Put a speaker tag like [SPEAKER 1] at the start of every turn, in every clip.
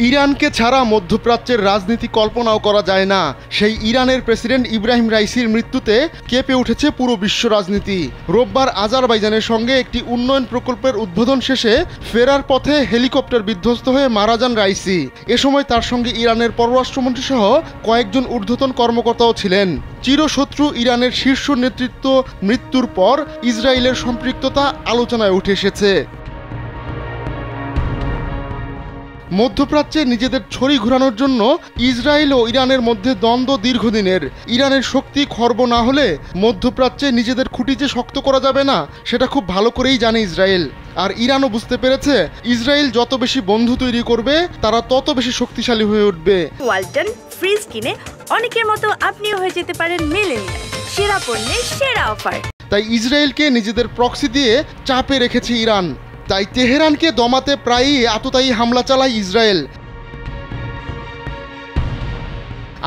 [SPEAKER 1] ইরানকে ছাড়া মধ্যপ্রাচ্যের রাজনীতি কল্পনাও করা যায় না। সেই ইরানের প্রেসিডেন্ট ইব্রাহিম রাইসির মৃত্যুতে কেঁপে উঠেছে পুরো বিশ্ব রাজনীতি। রোববার আজারবাইজানের সঙ্গে একটি উন্নয়ন প্রকল্পের উদ্বোধন শেষে ফেরার পথে হেলিকপ্টার বিধ্বস্ত হয়ে মারা যান রাইসি। এ সময় তার সঙ্গে ইরানের পররাষ্ট্রমন্ত্রী সহ কয়েকজন ঊর্ধ্বতন কর্মকর্তাও ছিলেন। চিরশত্রু ইরানের শীর্ষ নেতৃত্ব মৃত্যুর পর ইসরায়েলের সম্পৃক্ততা আলোচনায় উঠে এসেছে। মধ্যপ্রাচ্যে নিজেদের ছড়ি ঘোরানোর জন্য ইসরায়েল ও ইরানের মধ্যে দ্বন্দ্ব দীর্ঘদিনের। ইরানের শক্তি খর্ব না হলে মধ্যপ্রাচ্যে নিজেদের খুঁটি যে শক্ত করা যাবে না সেটা খুব ভালো করেই জানে ইসরায়েল। আর ইরানও বুঝতে পেরেছে ইসরায়েল যত বেশি বন্ধু তৈরি করবে তারা তত বেশি শক্তিশালী হয়ে উঠবে।
[SPEAKER 2] ওয়ালটন ফ্রিজ কিনে অনেকের মতো আপনিও হয়ে যেতে পারেন মিলেনিয়াল। সেরা পণ্যের সেরা অফার।
[SPEAKER 1] তাই ইসরায়েলকে নিজেদের প্রক্সি দিয়ে চাপে রেখেছে ইরান। তাই তেহরানকে দমাতে প্রায়ই আততায়ী হামলা চালায় ইসরায়েল।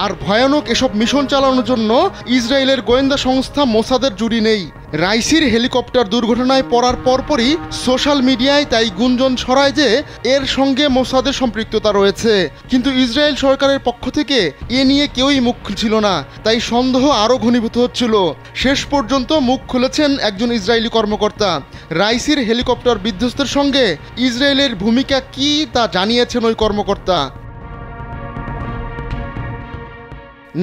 [SPEAKER 1] আর ভয়ানক এসব মিশন চালানোর জন্য ইসরায়েলের গোয়েন্দা সংস্থা মোসাদের জুড়ি নেই। রাইসির হেলিকপ্টার দুর্ঘটনায় পড়ার পরপরই সোশ্যাল মিডিয়ায় তাই গুঞ্জন ছড়ায় যে এর সঙ্গে মোসাদের সম্পৃক্ততা রয়েছে। কিন্তু ইসরায়েল সরকারের পক্ষ থেকে এ নিয়ে কেউই মুখ খুলছিল না, তাই সন্দেহ আরও ঘনীভূত হচ্ছিল। শেষ পর্যন্ত মুখ খুলেছেন একজন ইসরায়েলি কর্মকর্তা। রাইসির হেলিকপ্টার বিধ্বস্তের সঙ্গে ইসরায়েলের ভূমিকা কী তা জানিয়েছেন ওই কর্মকর্তা।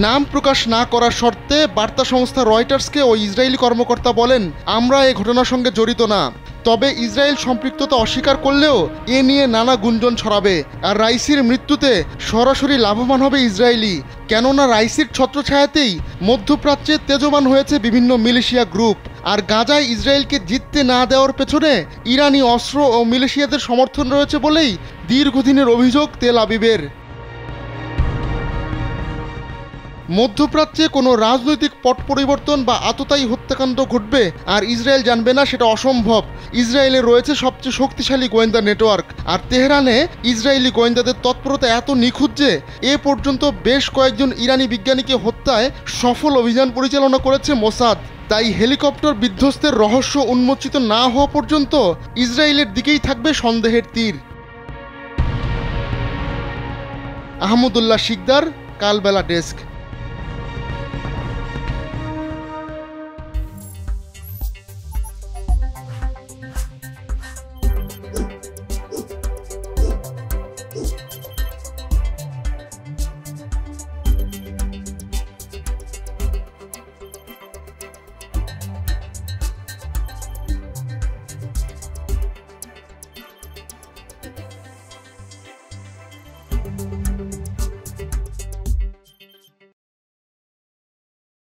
[SPEAKER 1] নাম প্রকাশ না করার শর্তে বার্তা সংস্থা রয়টার্সকে ওই ইসরায়েলি কর্মকর্তা বলেন, আমরা এই ঘটনার সঙ্গে জড়িত না। তবে ইসরায়েল সম্পৃক্ততা অস্বীকার করলেও এ নিয়ে নানা গুঞ্জন ছড়াবে। আর রাইসির মৃত্যুতে সরাসরি লাভবান হবে ইসরায়েলি, কেননা রাইসির ছত্রছায়াতেই মধ্যপ্রাচ্যে তেজবান হয়েছে বিভিন্ন মিলিশিয়া গ্রুপ। আর গাজায় ইসরায়েলকে জিততে না দেওয়ার পেছনে ইরানি অস্ত্র ও মিলিশিয়াদের সমর্থন রয়েছে বলেই দীর্ঘদিনের অভিযোগ তেল আবিবের। মধ্যপ্রাচ্যে কোনো রাজনৈতিক পট পরিবর্তন বা আততায়ী হত্যাকাণ্ড ঘটবে আর ইসরায়েল জানবে না সেটা অসম্ভব। ইসরায়েলে রয়েছে সবচেয়ে শক্তিশালী গোয়েন্দা নেটওয়ার্ক। আর তেহরানে ইসরায়েলি গোয়েন্দাদের তৎপরতা এত নিখুঁত যে এ পর্যন্ত বেশ কয়েকজন ইরানি বিজ্ঞানীকে হত্যায় সফল অভিযান পরিচালনা করেছে মোসাদ। তাই হেলিকপ্টার বিধ্বস্তের রহস্য উন্মোচিত না হওয়া পর্যন্ত ইসরায়েলের দিকেই থাকবে সন্দেহের তীর। আহমদুল্লাহ শিকদার, কালবেলা ডেস্ক।